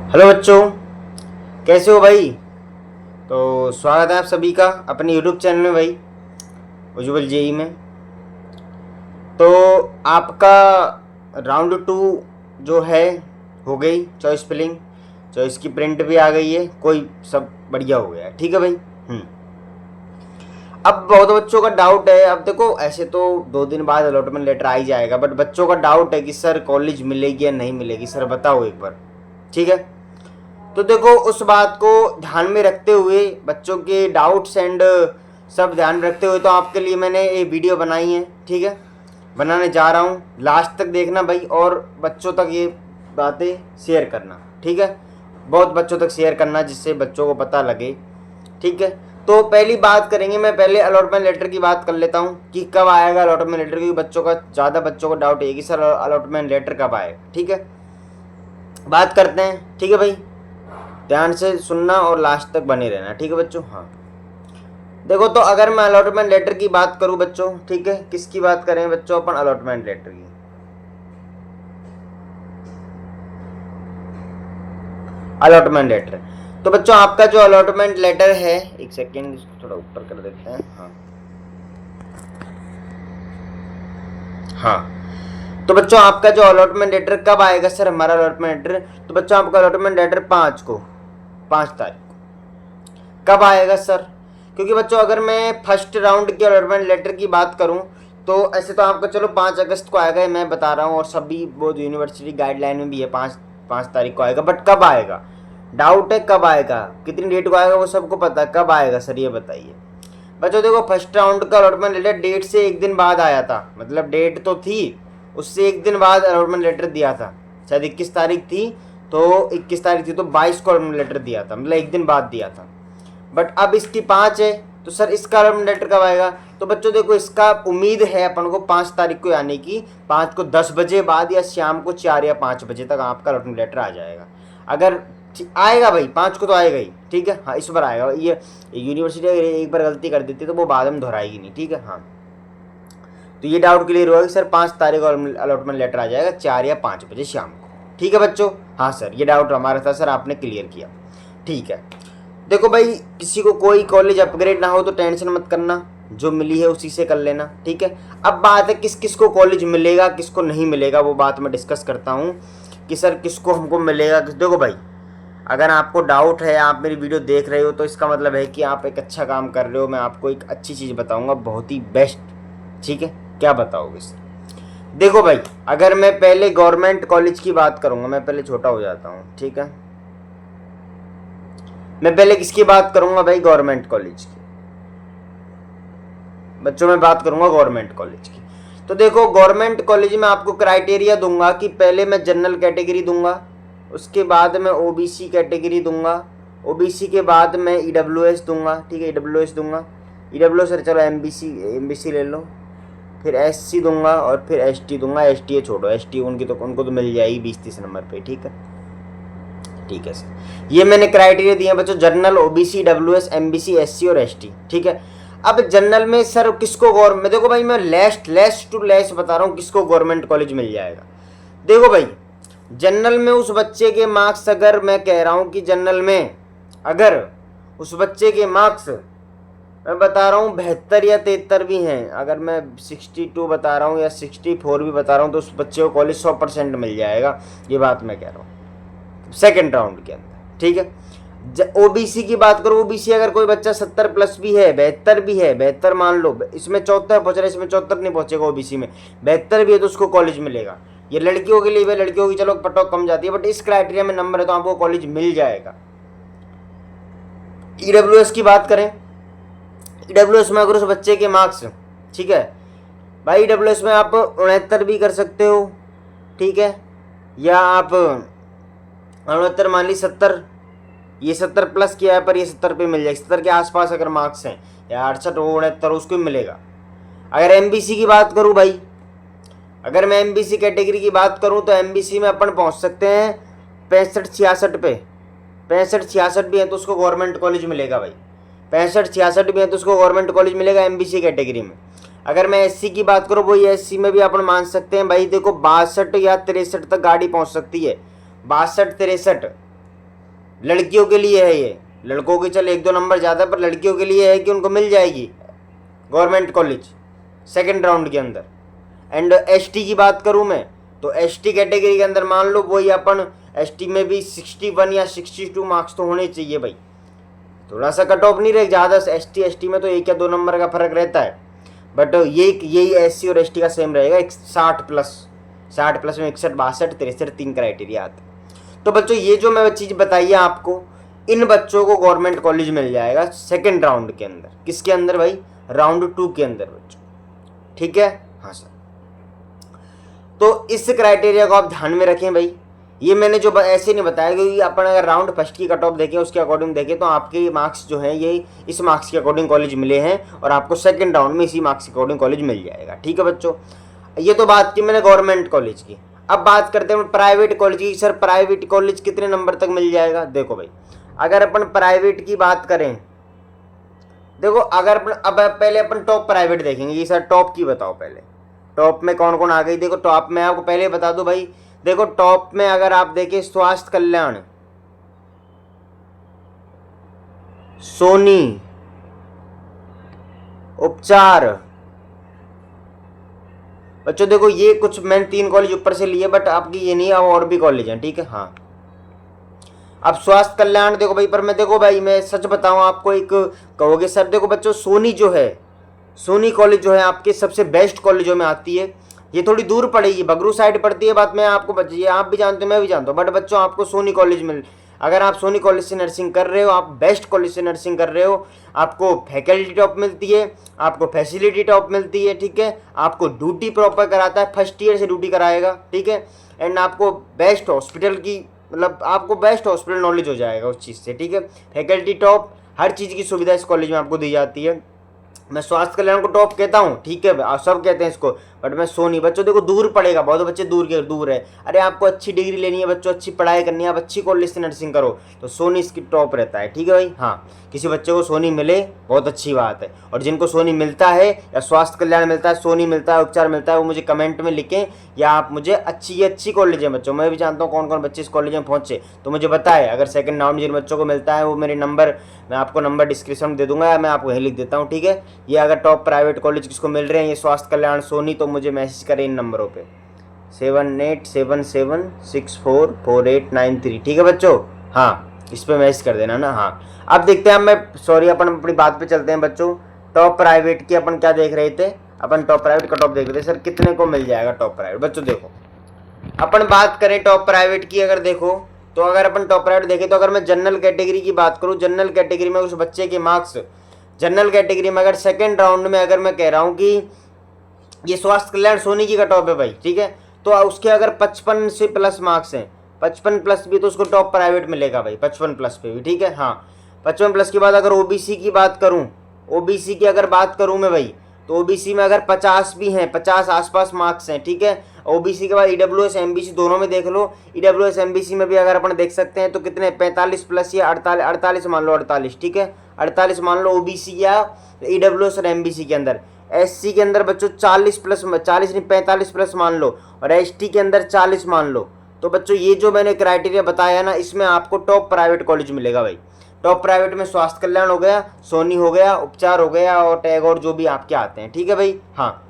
Hello बच्चों, कैसे हो भाई। तो स्वागत है आप सभी का अपने यूट्यूब चैनल में भाई, उज्जवल जेई में। तो आपका राउंड 2 जो है हो गई चॉइस फिलिंग, चॉइस की प्रिंट भी आ गई है, कोई सब बढ़िया हो गया है। ठीक है भाई। अब बहुत बच्चों का डाउट है। अब देखो, ऐसे तो 2 दिन बाद अलॉटमेंट लेटर आ ही जाएगा, बट बच्चों का डाउट है कि सर कॉलेज मिलेगी या नहीं मिलेगी, सर बताओ एक बार। ठीक है, तो देखो उस बात को ध्यान में रखते हुए, बच्चों के डाउट्स एंड सब ध्यान में रखते हुए, तो आपके लिए मैंने ये वीडियो बनाई है। ठीक है, बनाने जा रहा हूँ, लास्ट तक देखना भाई, और बच्चों तक ये बातें शेयर करना। ठीक है, बहुत बच्चों तक शेयर करना जिससे बच्चों को पता लगे। ठीक है, तो पहली बात करेंगे, मैं पहले अलॉटमेंट लेटर की बात कर लेता हूँ कि कब आएगा अलॉटमेंट लेटर, क्योंकि बच्चों का ज़्यादा बच्चों को डाउट है कि सर अलॉटमेंट लेटर कब आएगा। ठीक है, बात करते हैं। ठीक है भाई, ध्यान से सुनना और लास्ट तक बने रहना। ठीक है बच्चों। हाँ, देखो, तो अगर मैं अलॉटमेंट लेटर की बात करूं बच्चों, ठीक है, किसकी बात करें बच्चों अपन, अलॉटमेंट लेटर की। अलॉटमेंट लेटर, तो बच्चों आपका जो अलॉटमेंट लेटर है, एक सेकेंड इसको थोड़ा ऊपर कर देते हैं। हाँ हाँ, तो बच्चों आपका जो अलॉटमेंट लेटर कब आएगा सर हमारा अलॉटमेंट लेटर, तो बच्चों आपका अलॉटमेंट लेटर 5 तारीख को कब आएगा सर। क्योंकि बच्चों अगर मैं फर्स्ट राउंड के अलॉटमेंट लेटर की बात करूं, तो ऐसे तो आपका चलो 5 अगस्त को आएगा, मैं बता रहा हूं, और सभी वो यूनिवर्सिटी गाइडलाइन में भी है 5 तारीख को आएगा, बट कब आएगा डाउट है, कब आएगा, कितनी डेट को आएगा वो सबको पता है, कब आएगा सर ये बताइए बच्चों। देखो, फर्स्ट राउंड का अलॉटमेंट लेटर डेट से एक दिन बाद आया था, मतलब डेट तो थी, उससे एक दिन बाद अलॉटमेंट लेटर दिया था। शायद 21 तारीख थी, तो 21 तारीख थी तो 22 को अलॉटमेंट लेटर दिया था, मतलब एक दिन बाद दिया था। बट अब इसकी 5 है, तो सर इसका अलॉटमेंट लेटर कब आएगा। तो बच्चों देखो, इसका उम्मीद है अपन को 5 तारीख को, यानी कि 5 को 10 बजे बाद या शाम को 4 या 5 बजे तक आपका अलॉटमेंट लेटर आ जाएगा। अगर आएगा भाई 5 को तो आएगा ही। ठीक है, हाँ इस बार आएगा। ये यूनिवर्सिटी अगर एक बार गलती कर देती है तो वो बाद में दोहराएगी नहीं। ठीक है, हाँ, तो ये डाउट क्लियर हुआ कि सर 5 तारीख को अलॉटमेंट लेटर आ जाएगा 4 या 5 बजे शाम को। ठीक है बच्चों, हाँ सर ये डाउट हमारा था, सर आपने क्लियर किया। ठीक है, देखो भाई, किसी को कोई कॉलेज अपग्रेड ना हो तो टेंशन मत करना, जो मिली है उसी से कर लेना। ठीक है, अब बात है किस किस को कॉलेज मिलेगा किसको नहीं मिलेगा, वो बात मैं डिस्कस करता हूँ कि सर किसको हमको मिलेगा देखो भाई, अगर आपको डाउट है, आप मेरी वीडियो देख रहे हो, तो इसका मतलब है कि आप एक अच्छा काम कर रहे हो। मैं आपको एक अच्छी चीज़ बताऊंगा, बहुत ही बेस्ट। ठीक है, क्या बताओगे सर। देखो भाई, अगर मैं पहले गवर्नमेंट कॉलेज की बात करूंगा, मैं पहले छोटा हो जाता हूँ। ठीक है, मैं पहले किसकी बात करूंगा भाई, गवर्नमेंट कॉलेज की बच्चों, में बात करूंगा गवर्नमेंट कॉलेज की। तो देखो, गवर्नमेंट कॉलेज में आपको क्राइटेरिया दूंगा कि पहले मैं जनरल कैटेगरी दूंगा, उसके बाद मैं ओबीसी कैटेगरी दूंगा, ओबीसी के बाद मैं ईडब्ल्यूएस दूंगा। ठीक है, ईडब्ल्यूएस दूंगा, ईडब्ल्यूएस सर चलो एमबीसी ले लो, फिर एससी दूंगा, और फिर एसटी दूंगा। एसटी छोड़ो, एसटी उनको तो मिल जाएगी 20-30 नंबर पे। ठीक है, ठीक है सर, ये मैंने क्राइटेरिया दिए बच्चों, general, OBC, WS, MBC, SC और एसटी। ठीक है, अब जनरल में सर किसको गवर्नमेंट, देखो भाई मैं लेस टू लेस बता रहा हूँ किसको गवर्नमेंट कॉलेज मिल जाएगा। देखो भाई, जनरल में उस बच्चे के मार्क्स, अगर मैं कह रहा हूँ कि जनरल में अगर उस बच्चे के मार्क्स मैं बता रहा हूँ 72 या 73 भी हैं, अगर मैं 62 बता रहा हूँ या 64 भी बता रहा हूँ, तो उस बच्चे को कॉलेज 100% मिल जाएगा। ये बात मैं कह रहा हूँ सेकेंड राउंड के अंदर। ठीक है, ओबीसी की बात करो, ओबीसी अगर कोई बच्चा 70+ भी है, 72 भी है, 72 मान लो, इसमें 74 पहुंच रहा है, इसमें 74 नहीं पहुंचेगा, ओबीसी में 72 भी है तो उसको कॉलेज मिलेगा। ये लड़कियों के लिए भी, लड़कियों की चलो कटऑफ कम जाती है, बट इस क्राइटेरिया में नंबर है तो आपको कॉलेज मिल जाएगा। ईडब्ल्यूएस की बात करें, ईडब्ल्यूएस में अगर उस बच्चे के मार्क्स, ठीक है भाई, ईडब्ल्यूएस में आप 69 भी कर सकते हो। ठीक है, या आप 69 मान ली 70, ये 70+ किया है पर ये 70 पे मिल जाएगा, 70 के आसपास अगर मार्क्स हैं, या 68 हो 69 उसको भी मिलेगा। अगर एमबीसी की बात करूं भाई, अगर मैं एमबीसी कैटेगरी की बात करूं तो एमबीसी में अपन पहुंच सकते हैं 65-66 पे, 65-66 भी है तो उसको गवर्नमेंट कॉलेज मिलेगा भाई, 65-66 भी है तो उसको गवर्नमेंट कॉलेज मिलेगा एमबीसी कैटेगरी में। अगर मैं एससी की बात करूं, वही एससी में भी अपन मान सकते हैं भाई, देखो 62 या 63 तक गाड़ी पहुंच सकती है, 62-63 लड़कियों के लिए है ये, लड़कों के चल 1-2 नंबर ज़्यादा, पर लड़कियों के लिए है कि उनको मिल जाएगी गवर्नमेंट कॉलेज सेकेंड राउंड के अंदर। एंड एसटी की बात करूँ मैं तो एसटी कैटेगरी के अंदर मान लो वही अपन एसटी में भी 61 या 62 मार्क्स तो होने चाहिए भाई, थोड़ा सा कट ऑफ नहीं रहे ज़्यादा। एसटी में तो 1 या 2 नंबर का फर्क रहता है, बट यही एससी और एसटी का सेम रहेगा, 60 प्लस में 61, 62, 63 3 क्राइटेरिया आते हैं। तो बच्चों ये जो मैं चीज़ बताई है आपको, इन बच्चों को गवर्नमेंट कॉलेज मिल जाएगा सेकेंड राउंड के अंदर। किसके अंदर भाई? राउंड 2 के अंदर बच्चों, ठीक है। हाँ सर, तो इस क्राइटेरिया को आप ध्यान में रखें भाई। ये मैंने जो ऐसे नहीं बताया, क्योंकि अपन अगर राउंड फर्स्ट की कट ऑफ देखें उसके अकॉर्डिंग देखें तो आपके मार्क्स जो हैं ये इस मार्क्स के अकॉर्डिंग कॉलेज मिले हैं, और आपको सेकंड राउंड में इसी मार्क्स के अकॉर्डिंग कॉलेज मिल जाएगा, ठीक है बच्चों। ये तो बात की मैंने गवर्नमेंट कॉलेज की। अब बात करते हैं प्राइवेट कॉलेज की। सर प्राइवेट कॉलेज कितने नंबर तक मिल जाएगा? देखो भाई, अगर अपन प्राइवेट की बात करें, देखो अगर अपन अब पहले अपन टॉप प्राइवेट देखेंगे कि सर टॉप की बताओ, पहले टॉप में कौन कौन आ गई। देखो टॉप में आपको पहले बता दूं भाई, देखो टॉप में अगर आप देखें स्वास्थ्य कल्याण, सोनी, उपचार, बच्चों देखो ये कुछ मैंने 3 कॉलेज ऊपर से लिए, बट आपकी ये नहीं, अब और भी कॉलेज हैं, ठीक है। हाँ, अब स्वास्थ्य कल्याण देखो भाई, पर मैं देखो भाई मैं सच बताऊं आपको, एक कहोगे सर देखो बच्चों सोनी जो है, सोनी कॉलेज जो है आपके सबसे बेस्ट कॉलेजों में आती है। ये थोड़ी दूर पड़ेगी, बगरू साइड पड़ती है, बात मैं आपको बच्चे आप भी जानते हो मैं भी जानता हूँ, बट बच्चों आपको सोनी कॉलेज मिल, अगर आप सोनी कॉलेज से नर्सिंग कर रहे हो, आप बेस्ट कॉलेज से नर्सिंग कर रहे हो, आपको फैकल्टी टॉप मिलती है, आपको फैसिलिटी टॉप मिलती है, ठीक है, आपको ड्यूटी प्रॉपर कराता है, फर्स्ट ईयर से ड्यूटी कराएगा, ठीक है, एंड आपको बेस्ट हॉस्पिटल की मतलब आपको बेस्ट हॉस्पिटल नॉलेज हो जाएगा उस चीज़ से, ठीक है। फैकल्टी टॉप, हर चीज़ की सुविधा इस कॉलेज में आपको दी जाती है। मैं स्वास्थ्य कल्याण को टॉप कहता हूँ, ठीक है, आप सब कहते हैं इसको, बट मैं सोनी बच्चों देखो दूर पड़ेगा, बहुत बच्चे दूर है। अरे आपको अच्छी डिग्री लेनी है बच्चों, अच्छी पढ़ाई करनी है, आप अच्छी कॉलेज से नर्सिंग करो तो सोनी इसकी टॉप रहता है, ठीक है भाई। हाँ, किसी बच्चे को सोनी मिले बहुत अच्छी बात है, और जिनको सोनी मिलता है या स्वास्थ्य कल्याण मिलता है, सोनी मिलता है, उपचार मिलता है, वो मुझे कमेंट में लिखें, या आप मुझे अच्छी कॉलेज है बच्चों, मैं भी जानता हूँ कौन कौन बच्चे इस कॉलेज में पहुँचे, तो मुझे बताए। अगर सेकंड राउंड जिन बच्चों को मिलता है वो मेरे नंबर, मैं आपको नंबर डिस्क्रिप्शन में दे दूंगा, मैं आपको वहीं लिख देता हूँ, ठीक है। ये अगर टॉप प्राइवेट कॉलेज किसको मिल रहे हैं, ये स्वास्थ्य कल्याण, सोनी, तो मुझे मैसेज करें इन नंबरों पे 7877644893, ठीक है बच्चों। हाँ, इस पे मैसेज कर देना ना। हाँ, अब देखते हैं, मैं सॉरी अपन अपनी बात पे चलते हैं बच्चों। टॉप प्राइवेट की अपन क्या देख रहे थे, अपन टॉप प्राइवेट का टॉप देख रहे थे, सर कितने को मिल जाएगा टॉप प्राइवेट। बच्चों देखो अपन बात करें टॉप प्राइवेट की, अगर देखो तो अगर अपन टॉप प्राइवेट देखें तो अगर मैं जनरल कैटेगरी की बात करूं, जनरल कैटेगरी में उस बच्चे के मार्क्स, जनरल कैटेगरी में अगर सेकेंड राउंड में अगर मैं कह रहा हूं कि ये स्वास्थ्य कल्याण सोनी की कट ऑफ है भाई, ठीक है, तो उसके अगर 55 से प्लस मार्क्स हैं, 55 प्लस भी, तो उसको टॉप प्राइवेट मिलेगा भाई, 55 प्लस पे भी, ठीक है। हाँ, 55 प्लस के बाद अगर ओबीसी की बात करूं, ओबीसी की अगर बात करूं मैं भाई, तो ओबीसी में अगर 50 भी हैं, 50 आसपास मार्क्स हैं, ठीक है। ओबीसी के बाद ईडब्ल्यूएस एमबीसी दोनों में देख लो, ईडब्ल्यूएस एमबीसी में भी अगर अपन देख सकते हैं तो कितने 45 प्लस या 48 मान लो, 48, ठीक है, 48 मान लो ओबीसी या ईडब्ल्यूएस और एमबीसी के अंदर। एससी के अंदर बच्चों 40 प्लस, 40 नहीं 45 प्लस मान लो, और एसटी के अंदर 40 मान लो। तो बच्चों ये जो मैंने क्राइटेरिया बताया ना, इसमें आपको टॉप प्राइवेट कॉलेज मिलेगा भाई। टॉप प्राइवेट में स्वास्थ्य कल्याण हो गया, सोनी हो गया, उपचार हो गया, और टैगोर जो भी आपके आते हैं, ठीक है भाई। हाँ,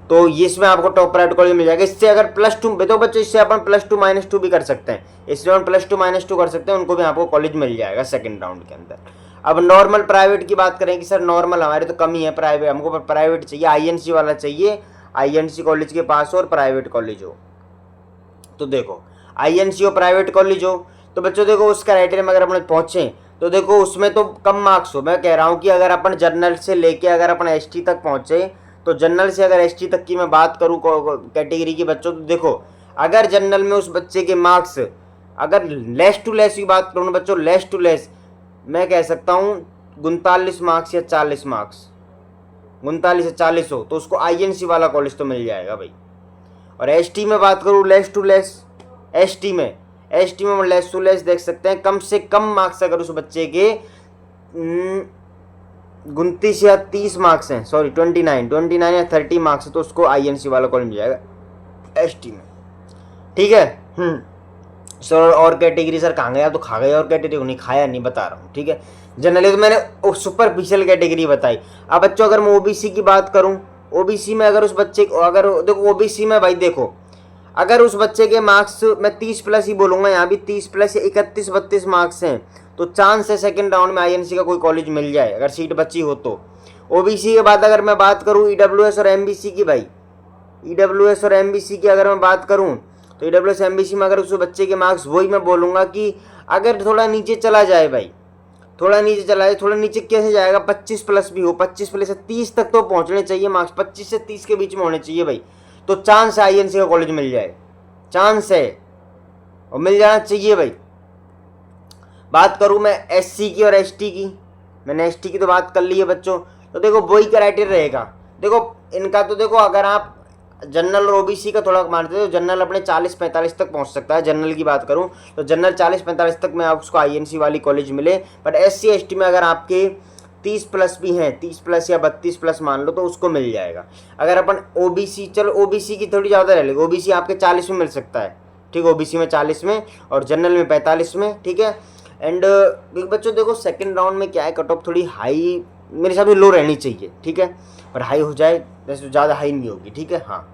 तो ये इसमें आपको टॉप प्राइवेट कॉलेज मिल जाएगा। इससे अगर +2 तो बच्चों इससे अपन +2 -2 भी कर सकते हैं, इसमें हम +2 -2 कर सकते हैं, उनको भी आपको कॉलेज मिल जाएगा सेकंड राउंड के अंदर। अब नॉर्मल प्राइवेट की बात करें कि सर नॉर्मल हमारे तो कम ही है प्राइवेट, हमको प्राइवेट चाहिए, आईएनसी वाला चाहिए, आईएनसी कॉलेज के पास और प्राइवेट कॉलेज हो। तो देखो आईएनसी हो, प्राइवेट कॉलेज हो, तो बच्चों देखो उस क्राइटेरिया में अगर अपन पहुंचे तो देखो उसमें तो कम मार्क्स हो। मैं कह रहा हूँ कि अगर अपन जनरल से लेके अगर अपन एसटी तक पहुंचे, तो जनरल से अगर एसटी तक की मैं बात करूँ कैटेगरी के बच्चों, तो देखो अगर जनरल में उस बच्चे के मार्क्स, अगर लेस टू लेस की बात करूँ बच्चों, लेस टू लेस मैं कह सकता हूँ 39 मार्क्स या 40 मार्क्स, 39 से 40 हो, तो उसको आईएनसी वाला कॉलेज तो मिल जाएगा भाई। और एसटी में बात करूँ लेस टू लेस, एसटी में लेस टू लेस देख सकते हैं, कम से कम मार्क्स अगर उस बच्चे के 29 या 30 मार्क्स हैं, सॉरी 29 या 30 मार्क्स है, तो उसको आईएनसी वाला कॉलेज मिल जाएगा एसटी में, ठीक है। सर और कैटेगरी सर कहाँ गया, तो खा गया और कैटेगरी नहीं खाया, नहीं बता रहा हूँ, ठीक है। जनरली तो मैंने सुपरफिशियल कैटेगरी बताई। अब बच्चों अगर मैं ओबीसी की बात करूँ, ओबीसी में अगर उस बच्चे को, अगर देखो ओबीसी में भाई देखो, अगर उस बच्चे के मार्क्स मैं 30 प्लस ही बोलूँगा, यहाँ भी 30 प्लस या 31-32 मार्क्स हैं, तो चांस है सेकंड राउंड में आईएनसी का कोई कॉलेज मिल जाए अगर सीट बची हो तो। ओबीसी के बाद अगर मैं बात करूँ ईडब्ल्यूएस और एमबीसी की, भाई ईडब्ल्यूएस और एमबीसी की अगर मैं बात करूँ, तो ईडब्ल्यूएस एमबीसी में अगर उस बच्चे के मार्क्स, वही मैं बोलूँगा कि अगर थोड़ा नीचे चला जाए भाई, थोड़ा नीचे चला जाए, थोड़ा नीचे कैसे जाएगा, 25 प्लस भी हो, 25 प्लस से 30 तक तो पहुँचने चाहिए मार्क्स, 25 से 30 के बीच में होने चाहिए भाई, तो चांस है आईएनसी का कॉलेज मिल जाए, चांस है और मिल जाना चाहिए भाई। बात करूँ मैं एससी की और एसटी की, मैंने एसटी की तो बात कर ली है बच्चों, तो देखो वही क्राइटेरिया रहेगा। देखो इनका तो देखो, अगर आप जनरल और ओबीसी का थोड़ा मानते हो, जनरल अपने 40-45 तक पहुंच सकता है, जनरल की बात करूं तो जनरल 40-45 तक में आप उसको आईएनसी वाली कॉलेज मिले, बट एससी एसटी में अगर आपके 30 प्लस भी हैं, 30 प्लस या 32 प्लस मान लो, तो उसको मिल जाएगा। अगर अपन ओबीसी, चलो ओबीसी की थोड़ी ज़्यादा रह लेगी, ओबीसी आपके 40 में मिल सकता है, ठीक है, ओबीसी में 40 में और जनरल में 45 में, ठीक है। एंड बच्चों देखो सेकंड राउंड में क्या है, कट ऑफ थोड़ी हाई मेरे हिसाब से लो रहनी चाहिए, ठीक है, पर हाई हो जाए, वैसे ज़्यादा हाई नहीं होगी, ठीक है। हाँ,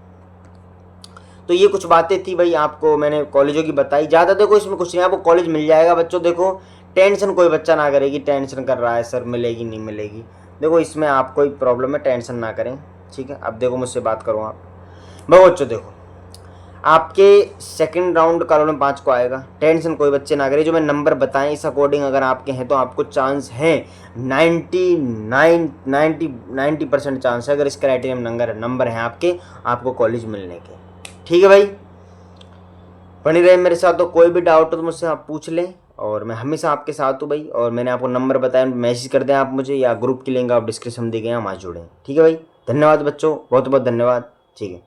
तो ये कुछ बातें थी भाई, आपको मैंने कॉलेजों की बताई। ज़्यादा देखो इसमें कुछ नहीं, आपको कॉलेज मिल जाएगा बच्चों। देखो टेंशन कोई बच्चा ना करेगी, टेंशन कर रहा है सर मिलेगी नहीं मिलेगी, देखो इसमें आप कोई प्रॉब्लम है, टेंशन ना करें, ठीक है। अब देखो मुझसे बात करूँ आप बच्चों, देखो आपके सेकंड राउंड कॉलम 5 को आएगा, टेंशन कोई बच्चे ना करें, जो मैं नंबर बताएं इस अकॉर्डिंग अगर आपके हैं तो आपको चांस है 90% चांस है, अगर इस क्राइटेरियम नंबर हैं आपके, आपको कॉलेज मिलने के, ठीक है भाई। बनी रहे मेरे साथ, तो कोई भी डाउट हो तो मुझसे आप पूछ लें, और मैं हमेशा आपके साथ हूँ भाई। और मैंने आपको नंबर बताया, मैसेज कर दें आप मुझे, या ग्रुप की लिंक आप डिस्क्रिप्शन में दी गए हैं, वहाँ जुड़ें, ठीक है भाई। धन्यवाद बच्चों, बहुत बहुत धन्यवाद, ठीक है।